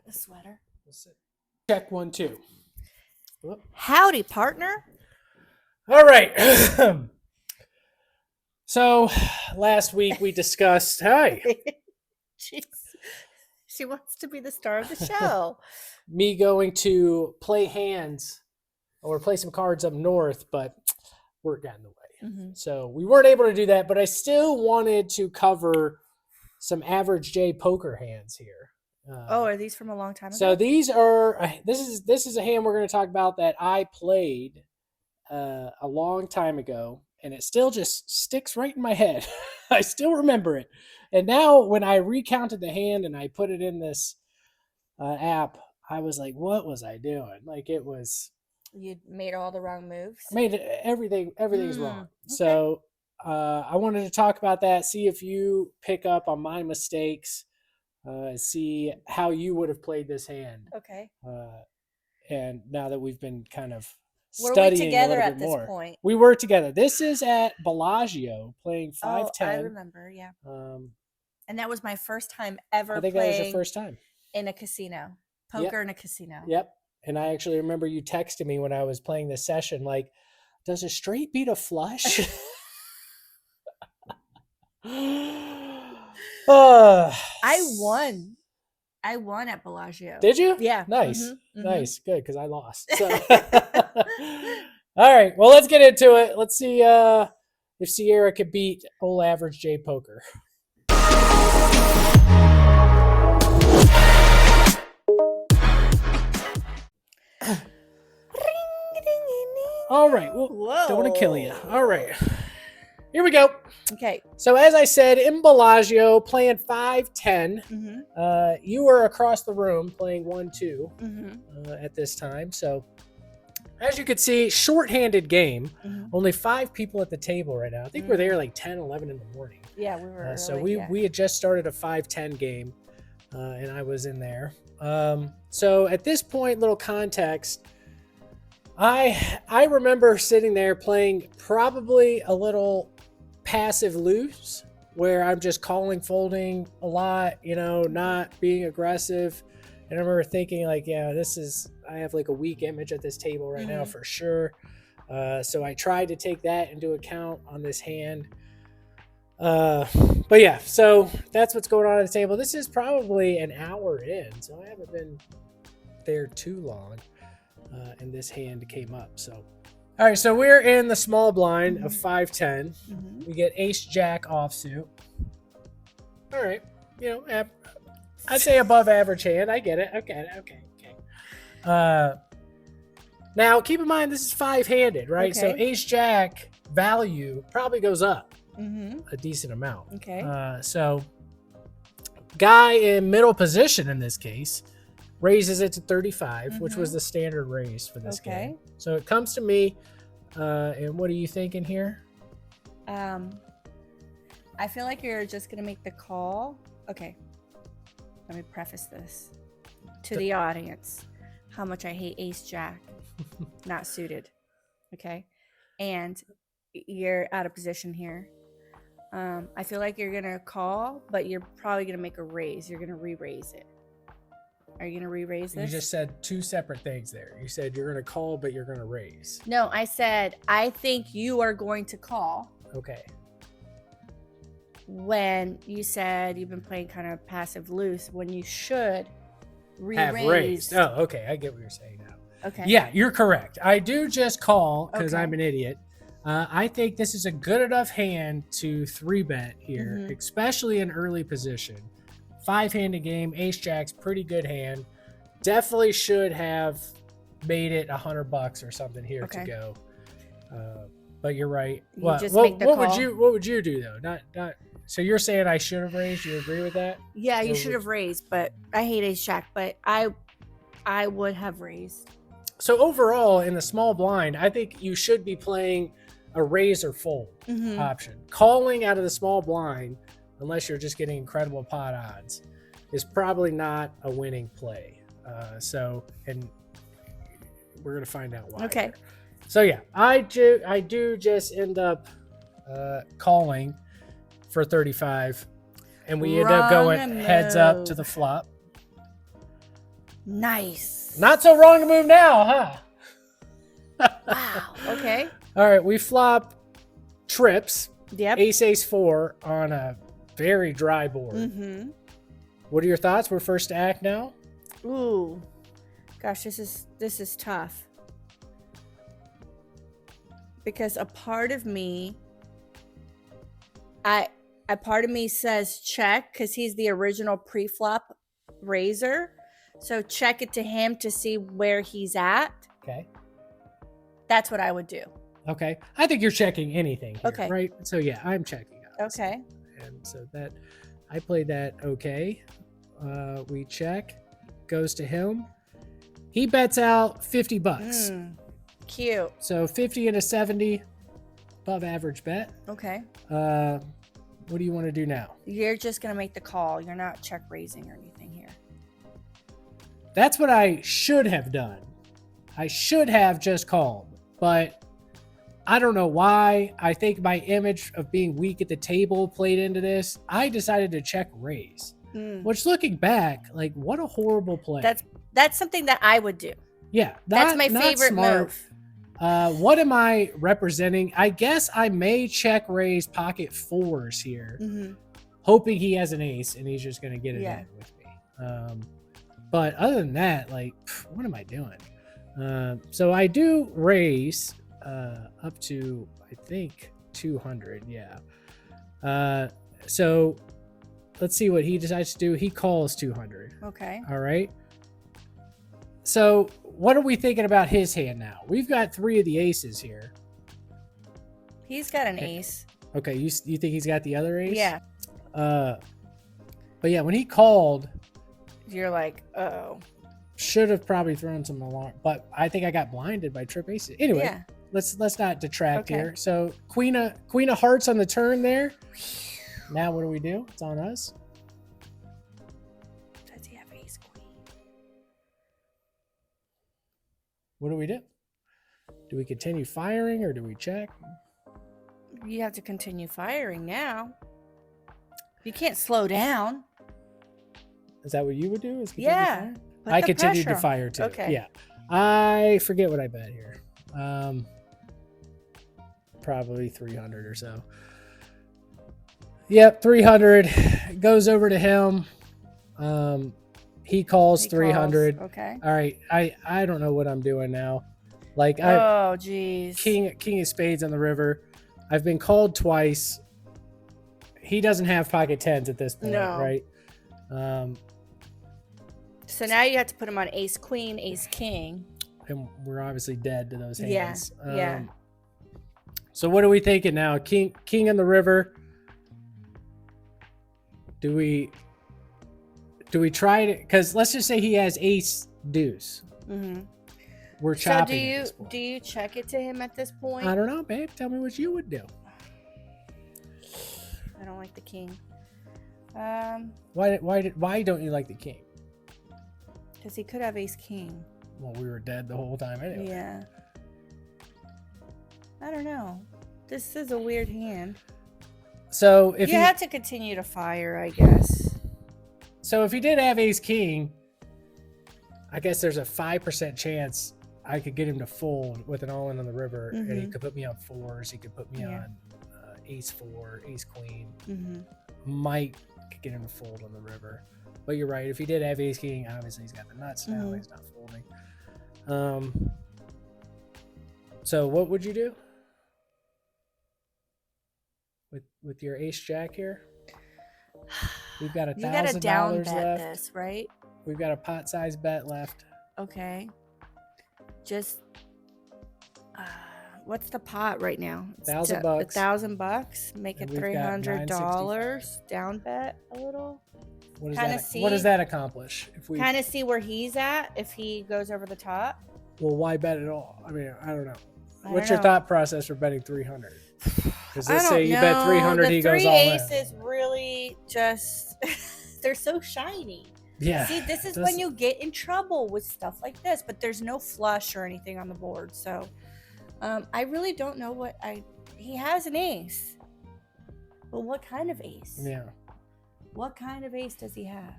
a sweater. Check 1, 2. Whoop. Howdy, partner. All right. So last week we discussed, Jeez. She wants to be the star of the show. me going to play hands or play some cards up north, but work got in the way. Mm-hmm. So we weren't able to do that, but I still wanted to cover some average J poker hands here. Are these from a long time ago? So these are this is a hand we're going to talk about that I played a long time ago, and it still just sticks right in my head. I still remember it. And now when I recounted the hand and I put it in this app, I was like, what was I doing? Like it was... You made all the wrong moves? I made everything's wrong. Okay. So I wanted to talk about that, see if you pick up on my mistakes, see how you would have played this hand. Okay. And now that we've been kind of Were we studying together a at little bit this more. point? We were together. This is at Bellagio playing 510. I remember, yeah. Um, And that was my first time ever I think that playing was your first time. in a casino. Poker in a casino. Yep. And I actually remember you texting me when I was playing this session, like, does a straight beat a flush? I won. I won at Bellagio. Did you? Yeah. Nice. Mm-hmm. Nice. Good, because I lost. So. All right. Well, let's get into it. Let's see if Sierra could beat old average J poker. All right. Well, Whoa. don't want to kill you. All right. Here we go. Okay. So as I said, in Bellagio, playing 5-10. Mm-hmm. You were across the room playing 1-2 Mm-hmm. at this time. So as you can see, short-handed game. Mm-hmm. Only 5 people at the table right now. I think we're there like 10, 11 in the morning. Yeah, we were. So early, we had just started a 5-10 game, and I was in there. So at this point, little context, I remember sitting there playing probably a little passive loose, where I'm just calling, folding a lot, not being aggressive. And I remember thinking like, yeah, I have like a weak image at this table right now for sure. So I tried to take that into account on this hand. But yeah, so that's what's going on at the table. This is probably an hour in, so I haven't been there too long. And this hand came up. So, all right, so we're in the small blind of 5-10. Mm-hmm. We get ace jack offsuit. All right, I'd say above average hand. I get it. Okay. Now keep in mind this is 5-handed, right? Okay. So ace jack value probably goes up Mm-hmm. a decent amount. Okay. So guy in middle position in this case raises it to 35, which was the standard raise for this game. So it comes to me, and what are you thinking here? I feel like you're just gonna make the call. Okay. Let me preface this to the audience. How much I hate ace jack, not suited. Okay. And you're out of position here. I feel like you're gonna call, but you're probably gonna make a raise. You're gonna re-raise it. Are you gonna re-raise this? You just said 2 separate things there. You said you're gonna call, but you're gonna raise. No, I said I think you are going to call. Okay. When you said you've been playing kind of passive loose, when you should Have re-raise. raised. Oh, okay. I get what you're saying now. Okay. Yeah, you're correct. I do just call because Okay. I'm an idiot. I think this is a good enough hand to 3-bet here, especially in early position. 5-handed game, ace jack's pretty good hand. Definitely should have made it $100 or something here to go. But you're right. What would you do though? Not. So you're saying I should have raised? You agree with that? Yeah, you should have raised, but I hate ace jack, but I would have raised. So overall, in the small blind, I think you should be playing a raise or fold option. Calling out of the small blind, unless you're just getting incredible pot odds, is probably not a winning play. And we're gonna find out why. Okay. Here. So yeah, I do just end up calling for 35, and we end up going heads up to the flop. Nice. Not so wrong to move now, huh? Wow. Okay. All right, we flop trips. Yep. Ace, ace, 4 on a very dry board. Mm-hmm. What are your thoughts? We're first to act now. Ooh. Gosh, this is tough. Because a part of me says check because he's the original pre-flop raiser. So check it to him to see where he's at. Okay. That's what I would do. Okay. I think you're checking anything here, Okay. right? So yeah, I'm checking. Obviously. Okay. And so that I played that okay. We check. Goes to him. He bets out $50. Cute. So 50 and a 70, above average bet. Okay. What do you want to do now? You're just gonna make the call. You're not check raising or anything here. That's what I should have done. I should have just called, but I don't know why. I think my image of being weak at the table played into this. I decided to check raise, which looking back, like what a horrible play. That's something that I would do. Yeah. That's my favorite smart move. What am I representing? I guess I may check raise pocket 4s here, hoping he has an ace and he's just going to get it in with me. But other than that, like, what am I doing? So I do raise up to, I think, 200. Yeah. So let's see what he decides to do. He calls 200. Okay. All right. So what are we thinking about his hand now? We've got 3 of the aces here. He's got an ace. Okay, you think he's got the other ace? Yeah. But yeah, when he called, you're like, oh. Should have probably thrown some alarm, but I think I got blinded by trip aces. Anyway, yeah. let's not detract here. So Queen of Hearts on the turn there. Now what do? It's on us. Does he have ace queen? What do we do? Do we continue firing or do we check? You have to continue firing now. You can't slow down. Is that what you would do? Yeah. I continued to fire too. Okay. Yeah. I forget what I bet here. Probably 300 or so. Yep, 300 goes over to him. He calls 300. Okay. All right. I don't know what I'm doing now. Like oh geez. King of spades on the river. I've been called twice. He doesn't have pocket 10s at this point, right? So now you have to put him on ace queen, ace king. And we're obviously dead to those hands. Yeah. So what are we thinking now? King in the river. Do we try to? Because let's just say he has ace deuce. We're chopping. So do you check it to him at this point? I don't know, babe. Tell me what you would do. I don't like the king. Why don't you like the king? Because he could have ace king. Well, we were dead the whole time anyway. Yeah. I don't know. This is a weird hand. So if you have to continue to fire, I guess. So if he did have ace king, I guess there's a 5% chance I could get him to fold with an all-in on the river, and he could put me on 4s. He could put me on ace 4, ace queen. Might get him to fold on the river. But you're right. If he did have ace king, obviously he's got the nuts now. He's not folding. So what would you do with your ace jack here? We've got $1,000 You got to down bet left. this, right? We've got a pot size bet left. Okay. Just what's the pot right now? $1,000. $1,000. Make it $300. Down bet a little. What does that accomplish? If we kind of see where he's at, if he goes over the top. Well, why bet at all? I mean, I don't know. What's your thought process for betting 300? Because let's say you bet 300, he goes all in. The three aces really just they're so shiny. Yeah. See, this is when you get in trouble with stuff like this, but there's no flush or anything on the board. So I really don't know he has an ace. But what kind of ace? Yeah. What kind of ace does he have?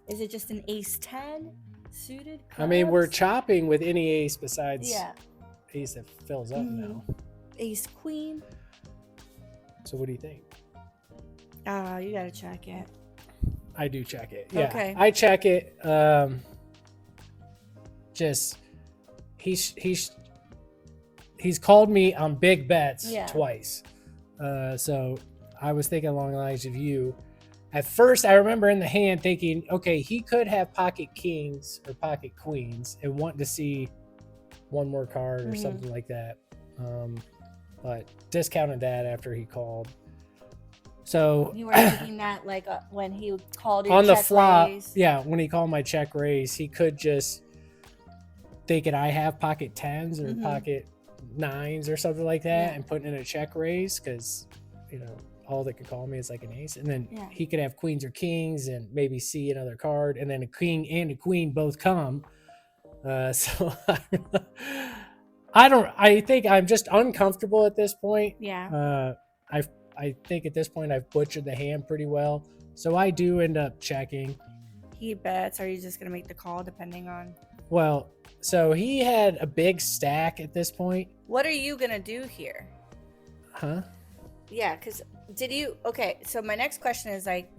Is it just an ace 10? suited. I mean, we're clubs. chopping with any ace besides Yeah. ace that fills up now. Ace queen. So what do you think? You gotta check it. I do check it. Yeah, Okay. I check it. Just he's called me on big bets Yeah. twice. So I was thinking along the lines of you. At first, I remember in the hand thinking, okay, he could have pocket kings or pocket queens and want to see one more card or something like that. But discounted that after he called. So You were thinking that like when he called your on the check flop, raise. yeah, when he called my check raise, he could just thinking I have pocket tens or pocket nines or something like that and putting in a check raise because, you know, all that could call me is like an ace. And then he could have queens or kings and maybe see another card. And then a king and a queen both come. So I think I'm just uncomfortable at this point. Yeah. I think at this point I've butchered the hand pretty well. So I do end up checking. He bets. Are you just gonna make the call depending on? Well, so he had a big stack at this point. What are you gonna do here? Huh? Yeah, because okay, so my next question is like,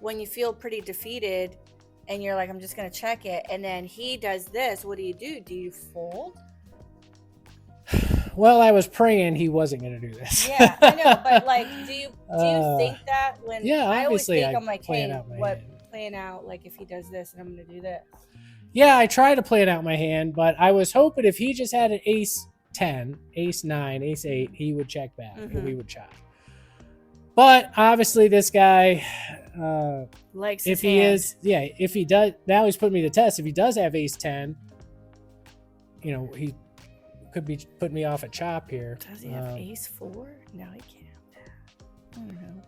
when you feel pretty defeated and you're like, I'm just gonna check it, and then he does this, what do you do? Do you fold? Well, I was praying he wasn't going to do this. Yeah, I know, but like, do you think that when? Yeah, I always obviously think I'm like, plan hey, out my what hand. playing out? Like, if he does this, and I'm gonna do this. Yeah, I try to plan out my hand, but I was hoping if he just had an ace 10, ace 9, ace 8, he would check back and we would chop. But obviously, this guy, likes if his he hand. is, yeah, if he does, now he's putting me to the test. If he does have ace 10, you know, he could be putting me off a chop here. Does he have ace 4? No, he can't have that. I don't know.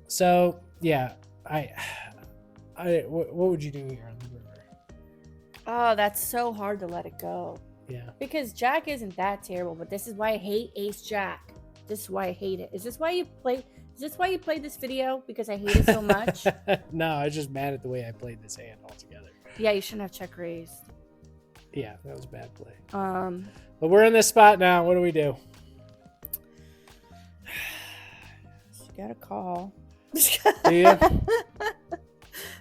So yeah, what would you do here on the river? Oh, that's so hard to let it go. Yeah. Because Jack isn't that terrible, but this is why I hate Ace Jack. This is why I hate it. Is this why you played this video? Because I hate it so much? No, I was just mad at the way I played this hand altogether. Yeah, you shouldn't have check raised. Yeah, that was a bad play. But we're in this spot now. What do we do? You gotta call. Do you?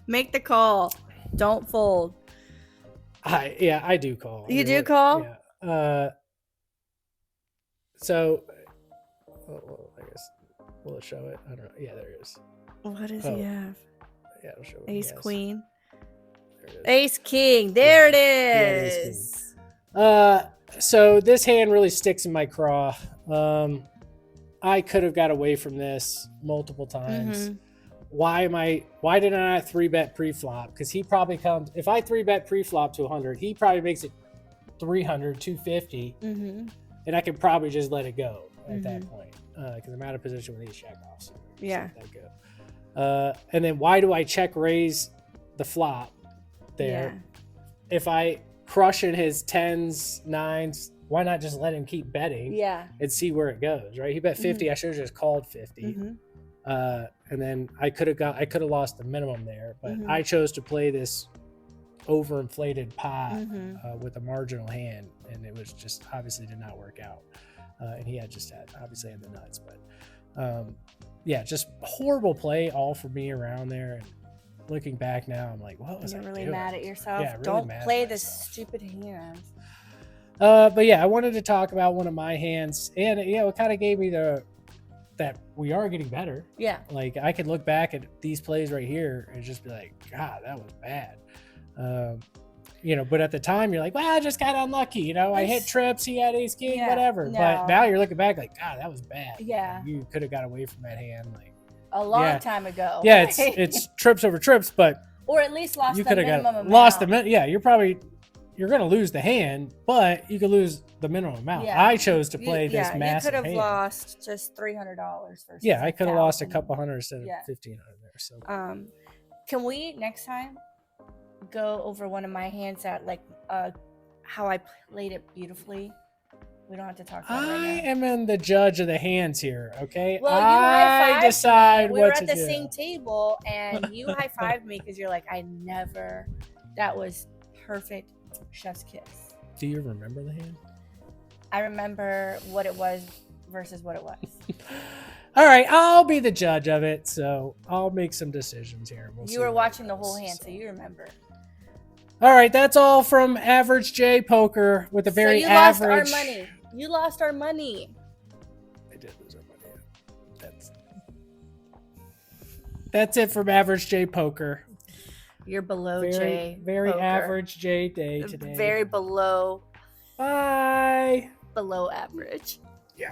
Make the call. Don't fold. I do call. You do call? Yeah. So, I guess will it show it? I don't know. Yeah, there it is. What does he have? Yeah, it'll show it. Ace queen. There it is. Ace king. There it ace is. So this hand really sticks in my craw. I could have got away from this multiple times. Why did I not 3-bet pre-flop? Because he probably comes, if I 3-bet pre-flop to 100, he probably makes it 300, 250. And I can probably just let it go at that point. Because I'm out of position with these check-offs. Yeah. Let that go. And then why do I check raise the flop there? Yeah. If I crush in his 10s, 9s, why not just let him keep betting? Yeah. And see where it goes, right? He bet 50. I should have just called 50. And then I could have lost the minimum there, but I chose to play this overinflated pot with a marginal hand, and it was just obviously did not work out. And he obviously had the nuts, but yeah, just horrible play all for me around there. And looking back now, I'm like, what was I You're really doing? mad at yourself. Yeah, really Don't mad at play this myself. stupid hand. But yeah, I wanted to talk about one of my hands, and it kind of gave me that we are getting better. Yeah. Like I could look back at these plays right here and just be like, God, that was bad. But at the time you're like, well, I just got unlucky. I hit trips, he had ace king, Yeah, whatever. no. But now you're looking back like, God, that was bad. Yeah. You could have got away from that hand. Like, A long Yeah. time ago. yeah, it's trips over trips, but or at least lost you the could have minimum got amount. lost the minimum. Yeah, you're going to lose the hand, but you could lose the minimum amount. Yeah. I chose to play this massive you could have hand. lost just $300 versus Yeah, I could have lost a 1,000. couple hundred instead of Yeah. 1,500 there. So Can we next time go over one of my hands that how I played it beautifully? We don't have to talk about it I right now. am in the judge of the hands here, okay? Well, you I high-fived decide me. We what were to at the do. same table, and you high-fived me because you're like, that was perfect chef's kiss. Do you remember the hand? I remember what it was versus what it was. All right, I'll be the judge of it, so I'll make some decisions here. We'll see You were where it watching the goes, whole hand, so you remember. All right, that's all from Average J Poker with a very so you average. lost our money. You lost our money. I did lose our money. That's it from Average J Poker. You're below Very, J. very Poker. average J day today. Very below Bye. average.